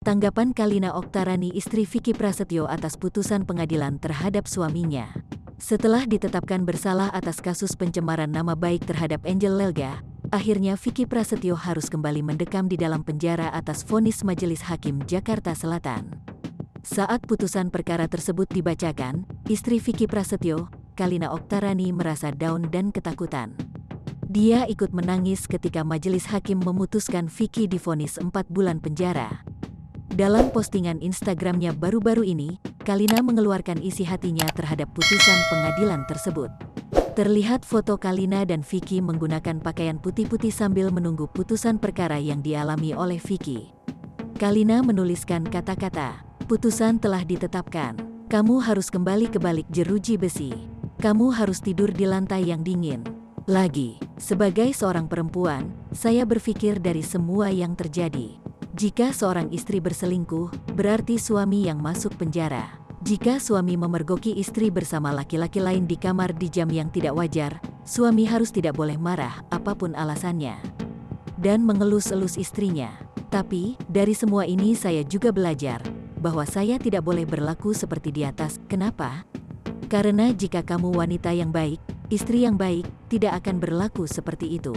Tanggapan Kalina Oktarani, istri Vicky Prasetyo atas putusan pengadilan terhadap suaminya. Setelah ditetapkan bersalah atas kasus pencemaran nama baik terhadap Angel Lelga, akhirnya Vicky Prasetyo harus kembali mendekam di dalam penjara atas vonis Majelis Hakim Jakarta Selatan. Saat putusan perkara tersebut dibacakan, istri Vicky Prasetyo, Kalina Oktarani, merasa down dan ketakutan. Dia ikut menangis ketika majelis hakim memutuskan Vicky divonis 4 bulan penjara. Dalam postingan Instagramnya baru-baru ini, Kalina mengeluarkan isi hatinya terhadap putusan pengadilan tersebut. Terlihat foto Kalina dan Vicky menggunakan pakaian putih-putih sambil menunggu putusan perkara yang dialami oleh Vicky. Kalina menuliskan kata-kata, "Putusan telah ditetapkan. Kamu harus kembali ke balik jeruji besi. Kamu harus tidur di lantai yang dingin. Lagi, sebagai seorang perempuan, saya berpikir dari semua yang terjadi. Jika seorang istri berselingkuh, berarti suami yang masuk penjara. Jika suami memergoki istri bersama laki-laki lain di kamar di jam yang tidak wajar, suami harus tidak boleh marah, apapun alasannya, dan mengelus-elus istrinya. Tapi, dari semua ini saya juga belajar bahwa saya tidak boleh berlaku seperti di atas. Kenapa? Karena jika kamu wanita yang baik, istri yang baik, tidak akan berlaku seperti itu.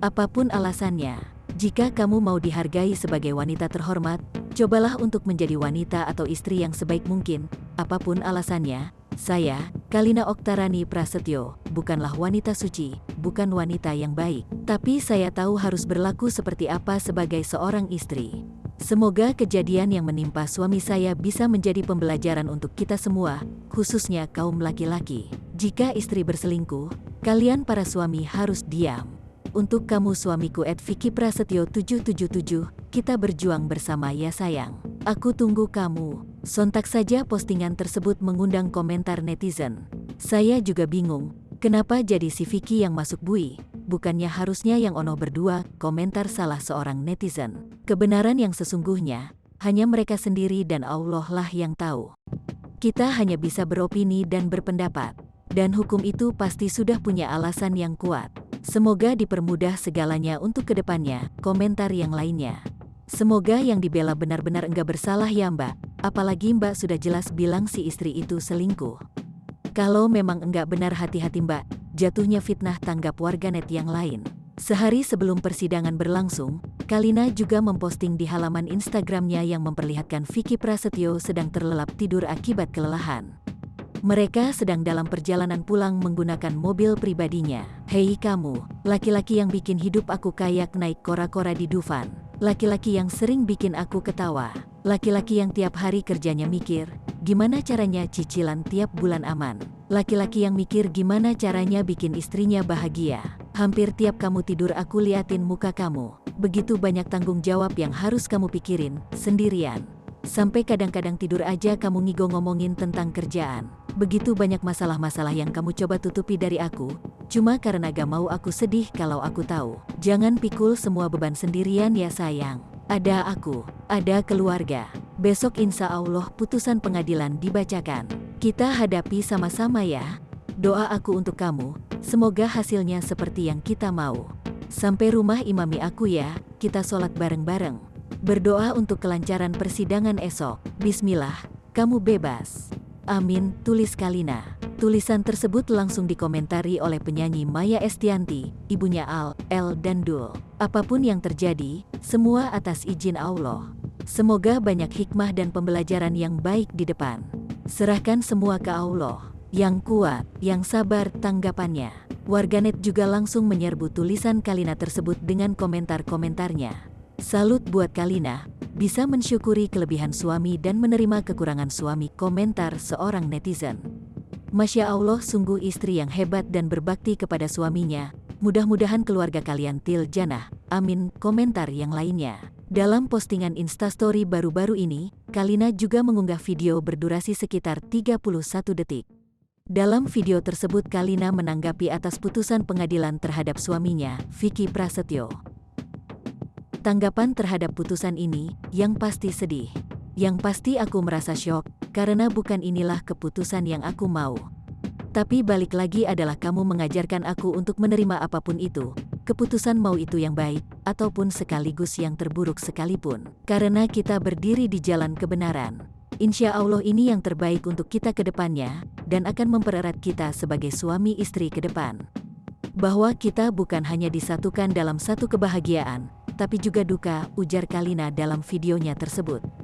Apapun alasannya. Jika kamu mau dihargai sebagai wanita terhormat, cobalah untuk menjadi wanita atau istri yang sebaik mungkin, apapun alasannya. Saya, Kalina Oktarani Prasetyo, bukanlah wanita suci, bukan wanita yang baik. Tapi saya tahu harus berlaku seperti apa sebagai seorang istri. Semoga kejadian yang menimpa suami saya bisa menjadi pembelajaran untuk kita semua, khususnya kaum laki-laki. Jika istri berselingkuh, kalian para suami harus diam. Untuk kamu suamiku @Vicky Prasetyo 777, kita berjuang bersama ya sayang. Aku tunggu kamu." Sontak saja postingan tersebut mengundang komentar netizen. "Saya juga bingung, kenapa jadi si Vicky yang masuk bui? Bukannya harusnya yang ono berdua," komentar salah seorang netizen. Kebenaran yang sesungguhnya, hanya mereka sendiri dan Allah lah yang tahu. Kita hanya bisa beropini dan berpendapat. Dan hukum itu pasti sudah punya alasan yang kuat. Semoga dipermudah segalanya untuk kedepannya, komentar yang lainnya. "Semoga yang dibela benar-benar enggak bersalah ya Mbak, apalagi Mbak sudah jelas bilang si istri itu selingkuh. Kalau memang enggak benar hati-hati Mbak, jatuhnya fitnah," tanggap warganet yang lain. Sehari sebelum persidangan berlangsung, Kalina juga memposting di halaman Instagramnya yang memperlihatkan Vicky Prasetyo sedang terlelap tidur akibat kelelahan. Mereka sedang dalam perjalanan pulang menggunakan mobil pribadinya. "Hei kamu, laki-laki yang bikin hidup aku kayak naik kora-kora di Dufan. Laki-laki yang sering bikin aku ketawa. Laki-laki yang tiap hari kerjanya mikir, gimana caranya cicilan tiap bulan aman. Laki-laki yang mikir gimana caranya bikin istrinya bahagia. Hampir tiap kamu tidur aku liatin muka kamu. Begitu banyak tanggung jawab yang harus kamu pikirin, sendirian. Sampai kadang-kadang tidur aja kamu ngigo ngomongin tentang kerjaan. Begitu banyak masalah-masalah yang kamu coba tutupi dari aku, cuma karena gak mau aku sedih kalau aku tahu. Jangan pikul semua beban sendirian ya sayang. Ada aku, ada keluarga. Besok insya Allah putusan pengadilan dibacakan. Kita hadapi sama-sama ya. Doa aku untuk kamu, semoga hasilnya seperti yang kita mau. Sampai rumah imami aku ya, kita sholat bareng-bareng. Berdoa untuk kelancaran persidangan esok. Bismillah, kamu bebas. Amin, tulis Kalina. Tulisan tersebut langsung dikomentari oleh penyanyi Maya Estianty, ibunya Al, El dan Dul. "Apapun yang terjadi, semua atas izin Allah. Semoga banyak hikmah dan pembelajaran yang baik di depan. Serahkan semua ke Allah. Yang kuat, yang sabar," tanggapannya. Warganet juga langsung menyerbu tulisan Kalina tersebut dengan komentar-komentarnya. "Salut buat Kalina, bisa mensyukuri kelebihan suami dan menerima kekurangan suami," komentar seorang netizen. "Masya Allah, sungguh istri yang hebat dan berbakti kepada suaminya. Mudah-mudahan keluarga kalian til jannah. Amin," komentar yang lainnya. Dalam postingan Instastory baru-baru ini, Kalina juga mengunggah video berdurasi sekitar 31 detik. Dalam video tersebut Kalina menanggapi atas putusan pengadilan terhadap suaminya, Vicky Prasetyo. "Tanggapan terhadap putusan ini, yang pasti sedih. Yang pasti aku merasa syok, karena bukan inilah keputusan yang aku mau. Tapi balik lagi adalah kamu mengajarkan aku untuk menerima apapun itu. keputusan mau itu yang baik, ataupun sekaligus yang terburuk sekalipun. Karena kita berdiri di jalan kebenaran, insya Allah ini yang terbaik untuk kita ke depannya, dan akan mempererat kita sebagai suami istri ke depan. Bahwa kita bukan hanya disatukan dalam satu kebahagiaan, tapi juga duka, ujar Kalina dalam videonya tersebut.